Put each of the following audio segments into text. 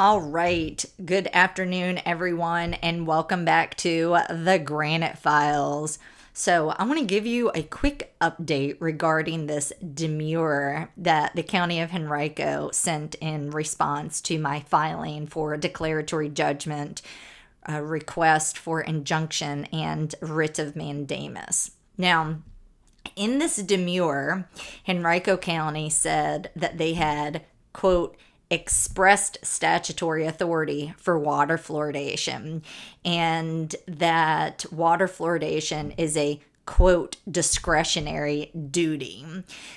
All right. Good afternoon, everyone, and welcome back to the Granite Files. So, I want to give you a quick update regarding this demurrer that the County of Henrico sent in response to my filing for a declaratory judgment, a request for injunction, and writ of mandamus. Now, in this demurrer, Henrico County said that they had, quote, expressed statutory authority for water fluoridation, and that water fluoridation is a quote discretionary duty.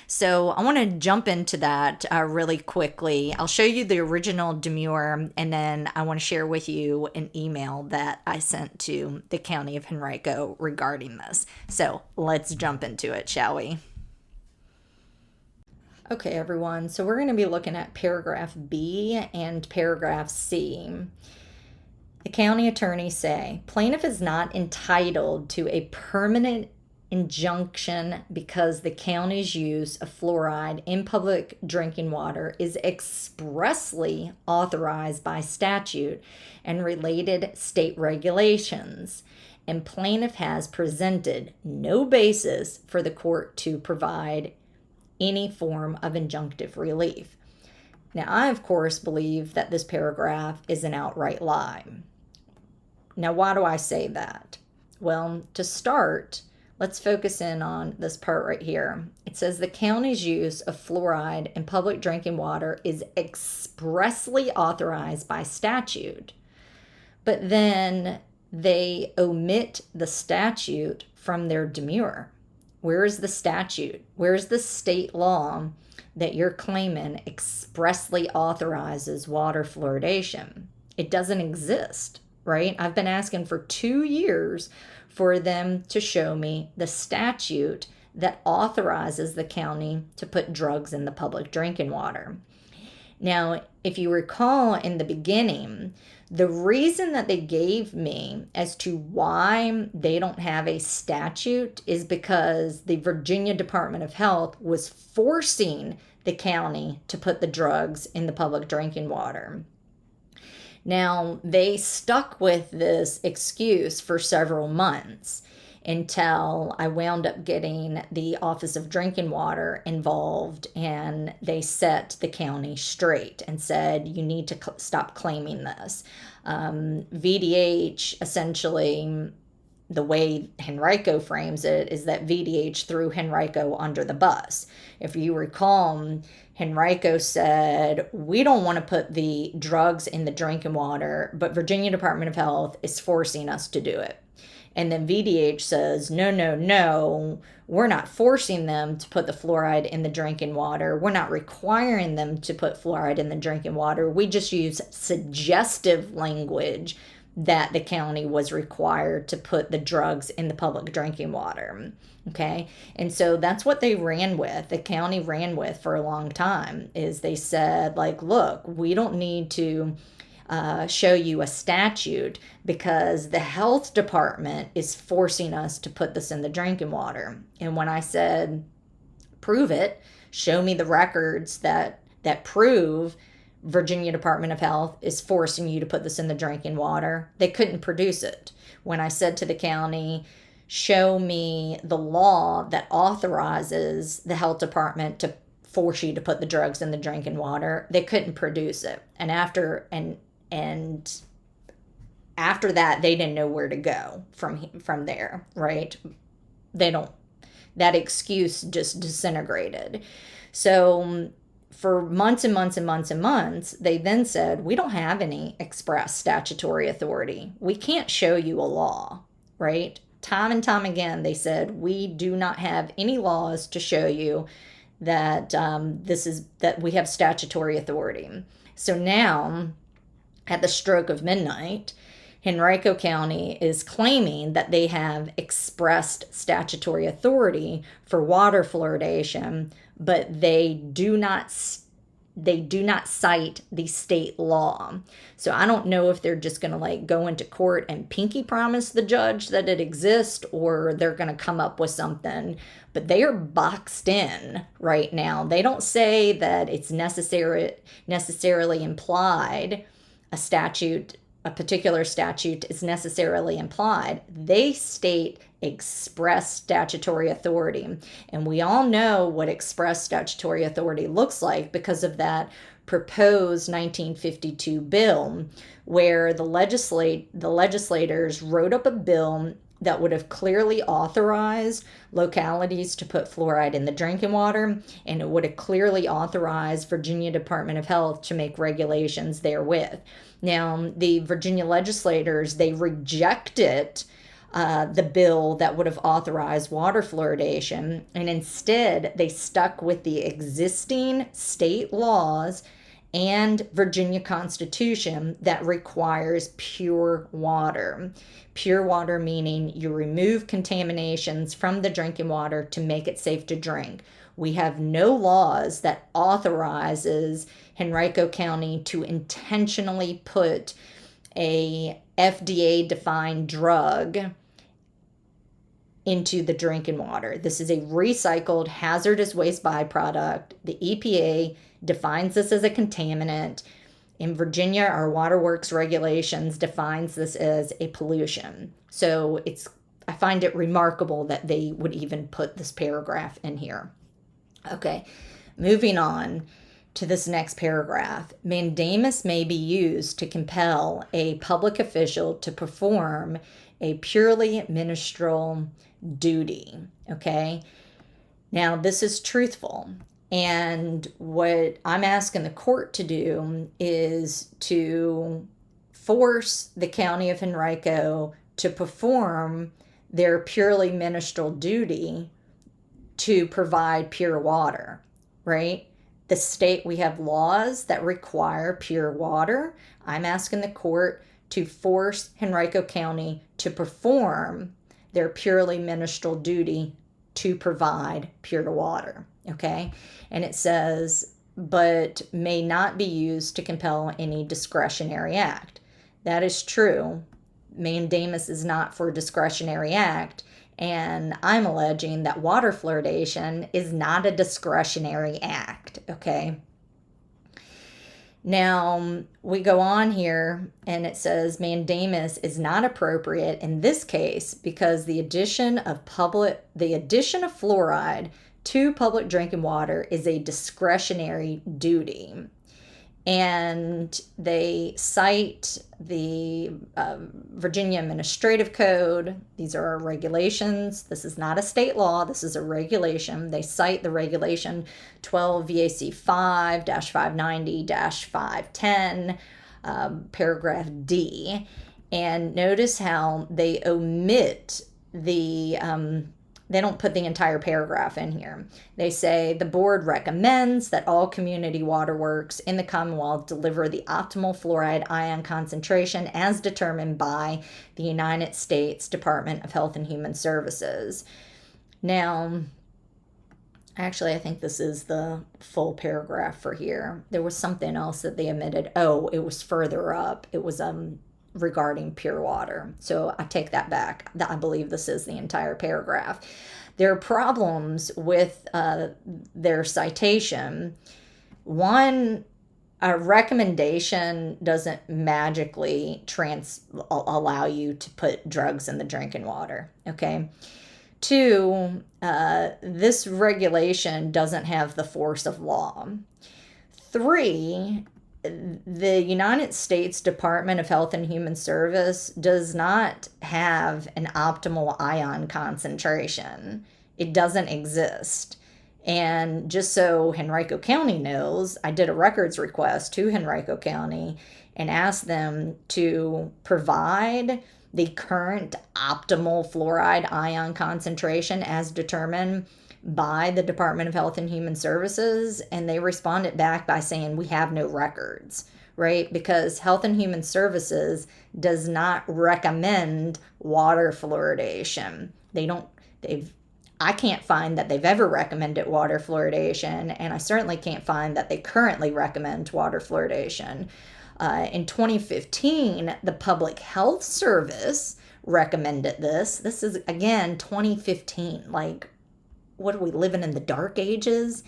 So I want to jump into that really quickly. I'll show you the original demurrer, and then I want to share with you an email that I sent to the County of Henrico regarding this. So let's jump into it, shall we? Okay, everyone, so we're going to be looking at paragraph B and paragraph C. The county attorneys say plaintiff is not entitled to a permanent injunction because the county's use of fluoride in public drinking water is expressly authorized by statute and related state regulations, and plaintiff has presented no basis for the court to provide any form of injunctive relief. Now, I, of course, believe that this paragraph is an outright lie. Now, why do I say that? Well, to start, let's focus in on this part right here. It says the county's use of fluoride in public drinking water is expressly authorized by statute. But then they omit the statute from their demurrer. Where is the statute? Where's the state law that you're claiming expressly authorizes water fluoridation? It doesn't exist, right? I've been asking for 2 years for them to show me the statute that authorizes the county to put drugs in the public drinking water. Now, if you recall in the beginning, the reason that they gave me as to why they don't have a statute is because the Virginia Department of Health was forcing the county to put the drugs in the public drinking water. Now, they stuck with this excuse for several months until I wound up getting the Office of Drinking Water involved, and they set the county straight and said, you need to stop claiming this. VDH, essentially, the way Henrico frames it is that VDH threw Henrico under the bus. If you recall, Henrico said, we don't want to put the drugs in the drinking water, but Virginia Department of Health is forcing us to do it. And then VDH says, no, we're not forcing them to put the fluoride in the drinking water. We're not requiring them to put fluoride in the drinking water. We just use suggestive language that the county was required to put the drugs in the public drinking water. Okay. And so that's what they ran with. The county ran with for a long time is they said, like, look, we don't need to show you a statute because the health department is forcing us to put this in the drinking water. And when I said, prove it, show me the records that prove Virginia Department of Health is forcing you to put this in the drinking water, they couldn't produce it. When I said to the county, show me the law that authorizes the health department to force you to put the drugs in the drinking water, they couldn't produce it. And after that, they didn't know where to go from there, right? That excuse just disintegrated. So for months and months and months and months, they then said, we don't have any express statutory authority. We can't show you a law, right? Time and time again, they said, we do not have any laws to show you that that we have statutory authority. So now, at the stroke of midnight, Henrico County is claiming that they have expressed statutory authority for water fluoridation, but they do not cite the state law. So I don't know if they're just going to go into court and pinky promise the judge that it exists, or they're going to come up with something. But they are boxed in right now. They don't say that it's necessarily implied a particular statute is necessarily implied. They state express statutory authority. And we all know what express statutory authority looks like because of that proposed 1952 bill, where the legislators wrote up a bill that would have clearly authorized localities to put fluoride in the drinking water, and it would have clearly authorized Virginia Department of Health to make regulations therewith. Now, the Virginia legislators, they rejected the bill that would have authorized water fluoridation, and instead they stuck with the existing state laws and Virginia Constitution that requires pure water. Pure water meaning you remove contaminations from the drinking water to make it safe to drink. We have no laws that authorizes Henrico County to intentionally put a FDA defined drug into the drinking water. This is a recycled hazardous waste byproduct. The EPA defines this as a contaminant. In Virginia, our Water Works regulations defines this as a pollution. So I find it remarkable that they would even put this paragraph in here. Okay, moving on to this next paragraph. Mandamus may be used to compel a public official to perform a purely ministerial duty. Okay, now this is truthful. And what I'm asking the court to do is to force the county of Henrico to perform their purely ministerial duty to provide pure water, right? The state, we have laws that require pure water. I'm asking the court to force Henrico County to perform their purely ministerial duty to provide pure water. Okay, and it says, but may not be used to compel any discretionary act. That is true. Mandamus is not for a discretionary act, and I'm alleging that water fluoridation is not a discretionary act. Okay. Now, we go on here and it says mandamus is not appropriate in this case because the addition of fluoride to public drinking water is a discretionary duty. And they cite the Virginia Administrative Code. These are our regulations. This is not a state law. This is a regulation. They cite the regulation 12 VAC 5-590-510, paragraph D. And notice how they omit they don't put the entire paragraph in here. They say the board recommends that all community waterworks in the Commonwealth deliver the optimal fluoride ion concentration as determined by the United States Department of Health and Human Services. Now, actually, I think this is the full paragraph for here. There was something else that they omitted. Oh, it was further up. It was regarding pure water. So I take that back. I believe this is the entire paragraph. There are problems with their citation. One, a recommendation doesn't magically allow you to put drugs in the drinking water. Okay. Two, this regulation doesn't have the force of law. Three, the United States Department of Health and Human Service does not have an optimal ion concentration. It doesn't exist. And just so Henrico County knows, I did a records request to Henrico County and asked them to provide the current optimal fluoride ion concentration as determined by the Department of Health and Human Services, and they responded back by saying we have no records, right? Because Health and Human Services does not recommend water fluoridation. I can't find that they've ever recommended water fluoridation, and I certainly can't find that they currently recommend water fluoridation. In 2015, the Public Health Service recommended this. This is, again, 2015. Like, what are we living in the dark ages?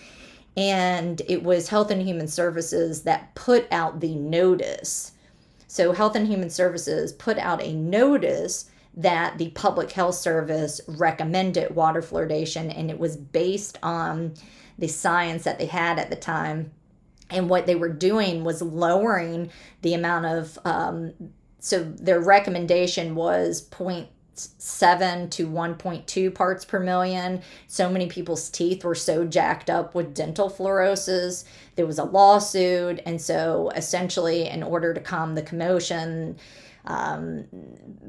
And it was Health and Human Services that put out the notice So Health and Human Services put out a notice that the Public Health Service recommended water fluoridation, and it was based on the science that they had at the time. And what they were doing was lowering the amount of, so their recommendation was 0.7 to 1.2 parts per million. So many people's teeth were so jacked up with dental fluorosis. There was a lawsuit. And so essentially, in order to calm the commotion,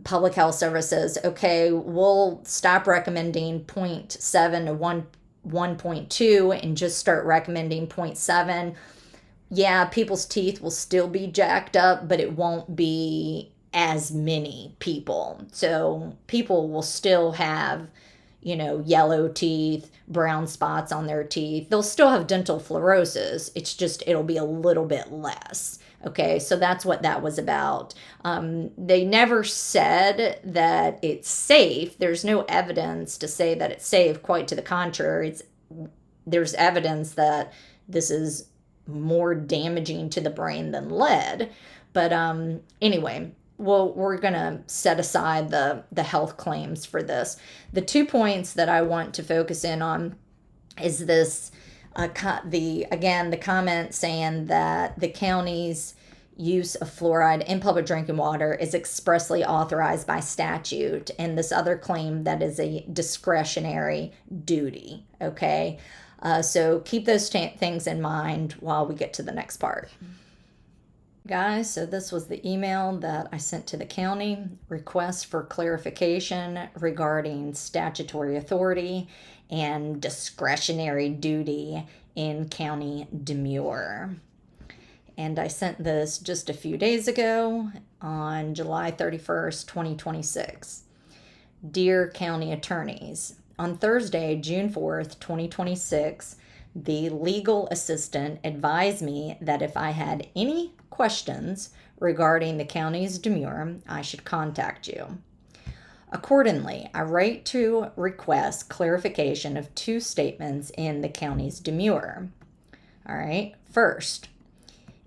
Public Health Service says, okay, we'll stop recommending 0.7 to 1.2 and just start recommending 0.7. Yeah, people's teeth will still be jacked up, but it won't be as many people. So people will still have, yellow teeth, brown spots on their teeth. They'll still have dental fluorosis. It's just, it'll be a little bit less. Okay, so that's what that was about. They never said that it's safe. There's no evidence to say that it's safe. Quite to the contrary, there's evidence that this is more damaging to the brain than lead. But anyway, well, we're going to set aside the health claims for this. The 2 points that I want to focus in on is this, the comment saying that the county's use of fluoride in public drinking water is expressly authorized by statute, and this other claim that is a discretionary duty. Okay, so keep those things in mind while we get to the next part. Guys, so this was the email that I sent to the county, request for clarification regarding statutory authority and discretionary duty in county demurrer. And I sent this just a few days ago on July 31st, 2026. Dear County Attorneys, on Thursday, June 4th, 2026, the legal assistant advised me that if I had any questions regarding the county's demurrer, I should contact you. Accordingly, I write to request clarification of 2 statements in the county's demurrer. All right, first,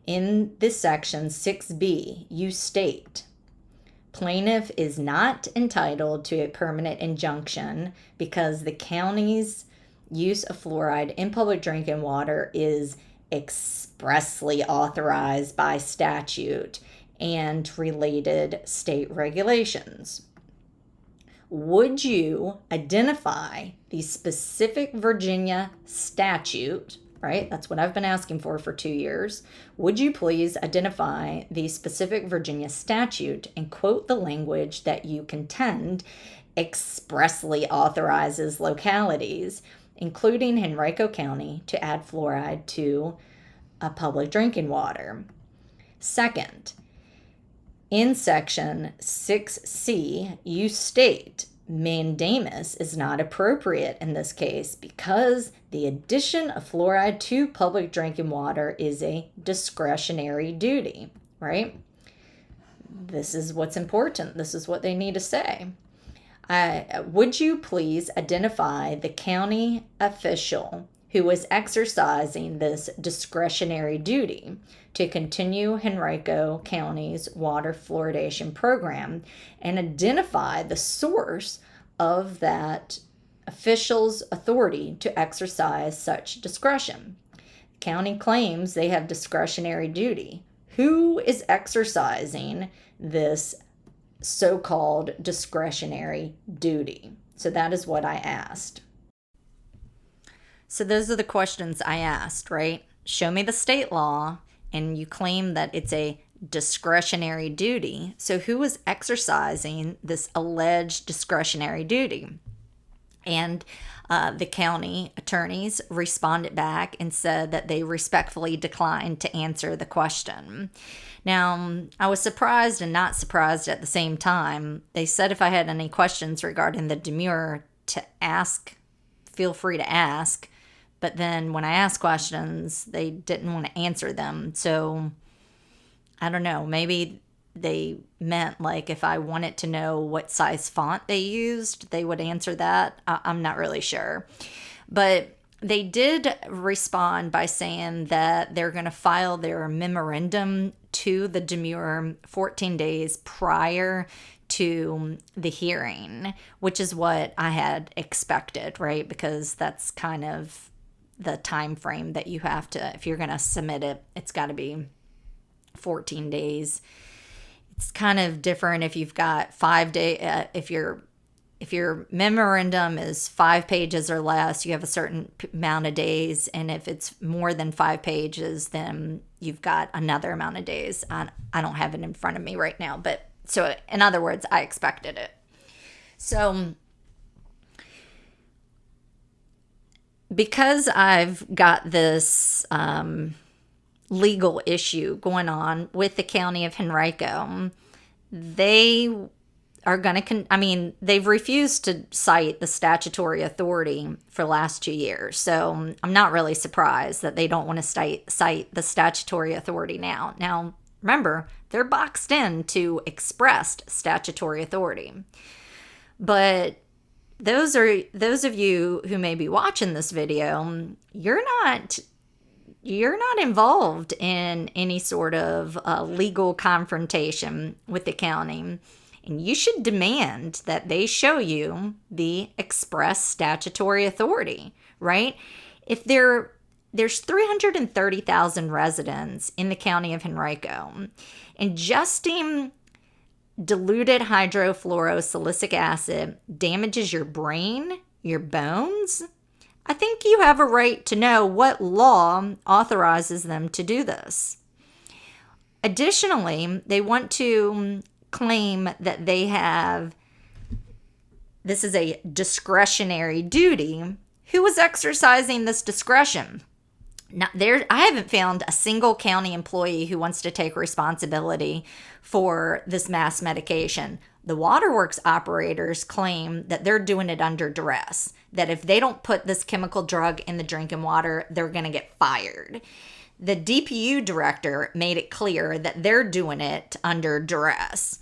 in this section 6B, you state, plaintiff is not entitled to a permanent injunction because the county's use of fluoride in public drinking water is expressly authorized by statute and related state regulations. Would you identify the specific Virginia statute, right? That's what I've been asking for 2 years. Would you please identify the specific Virginia statute and quote the language that you contend expressly authorizes localities, including Henrico County, to add fluoride to a public drinking water? Second, in section 6C, you state mandamus is not appropriate in this case because the addition of fluoride to public drinking water is a discretionary duty, right? This is what's important. This is what they need to say. Would you please identify the county official who is exercising this discretionary duty to continue Henrico County's water fluoridation program and identify the source of that official's authority to exercise such discretion? The county claims they have discretionary duty. Who is exercising this so-called discretionary duty? So that is what I asked. So those are the questions I asked, right? Show me the state law, and you claim that it's a discretionary duty. So who is exercising this alleged discretionary duty? And the county attorneys responded back and said that they respectfully declined to answer the question. Now, I was surprised and not surprised at the same time. They said if I had any questions regarding the demurrer to ask, feel free to ask. But then when I asked questions, they didn't want to answer them. So I don't know, maybe they meant like if I wanted to know what size font they used, they would answer that. I'm not really sure. But they did respond by saying that they're going to file their memorandum to the demurrer 14 days prior to the hearing, which is what I had expected, right? Because that's kind of the time frame that you have to, if you're going to submit it, it's got to be 14 days. It's kind of different if you've got 5 days, if your memorandum is 5 pages or less, you have a certain amount of days. And if it's more than 5 pages, then you've got another amount of days. I don't have it in front of me right now. But so in other words, I expected it. So because I've got this legal issue going on with the county of Henrico, they are going to, they've refused to cite the statutory authority for the last 2 years. So I'm not really surprised that they don't want to cite the statutory authority now. Now, remember, they're boxed in to expressed statutory authority. But those of you who may be watching this video, you're not involved in any sort of legal confrontation with the county. And you should demand that they show you the express statutory authority, right? If there's 330,000 residents in the county of Henrico, ingesting diluted hydrofluorosilicic acid damages your brain, your bones, I think you have a right to know what law authorizes them to do this. Additionally, they want to claim that this is a discretionary duty. Who is exercising this discretion? Now, I haven't found a single county employee who wants to take responsibility for this mass medication. The waterworks operators claim that they're doing it under duress, that if they don't put this chemical drug in the drinking water, they're going to get fired. The DPU director made it clear that they're doing it under duress.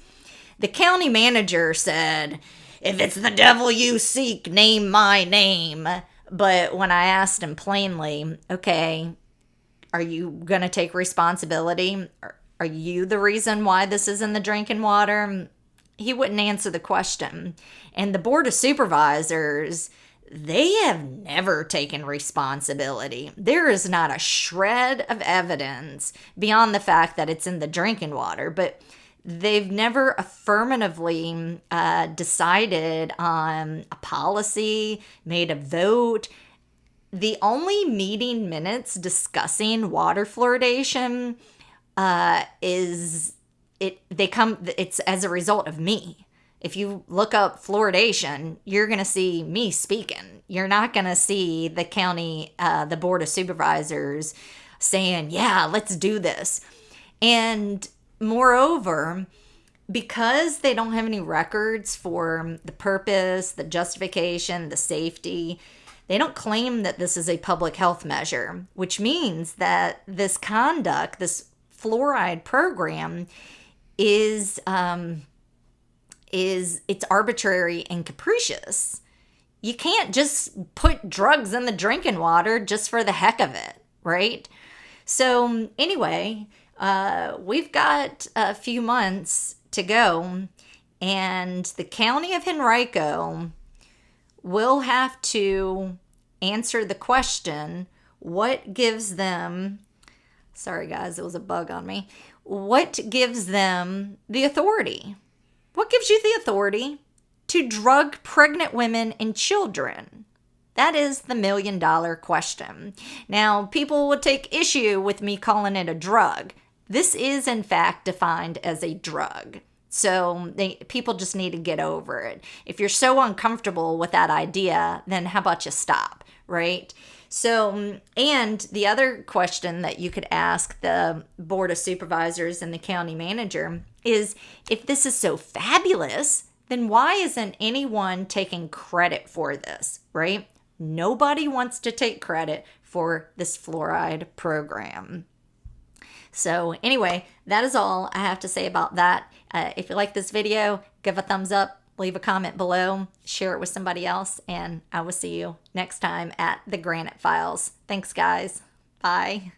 The county manager said, "If it's the devil you seek, name my name." But when I asked him plainly, okay, are you going to take responsibility? Are you the reason why this is in the drinking water? He wouldn't answer the question. And the Board of Supervisors, they have never taken responsibility. There is not a shred of evidence beyond the fact that it's in the drinking water, but they've never affirmatively decided on a policy, made a vote. The only meeting minutes discussing water fluoridation it's as a result of me. If you look up fluoridation, you're going to see me speaking. You're not going to see the county, the Board of Supervisors saying, yeah, let's do this. And moreover, because they don't have any records for the purpose, the justification, the safety, they don't claim that this is a public health measure, which means that this conduct, this fluoride program is it's arbitrary and capricious. You can't just put drugs in the drinking water just for the heck of it, right? So anyway, we've got a few months to go, and the county of Henrico will have to answer the question, what gives them, sorry guys, it was a bug on me, what gives them the authority? What gives you the authority to drug pregnant women and children? That is the $1 million question. Now, people would take issue with me calling it a drug. This is, in fact, defined as a drug. So people just need to get over it. If you're so uncomfortable with that idea, then how about you stop, right? So, and the other question that you could ask the Board of Supervisors and the county manager is, if this is so fabulous, then why isn't anyone taking credit for this, right? Nobody wants to take credit for this fluoride program. So anyway, that is all I have to say about that. If you like this video, give a thumbs up, leave a comment below, share it with somebody else, and I will see you next time at the Granite Files. Thanks, guys. Bye.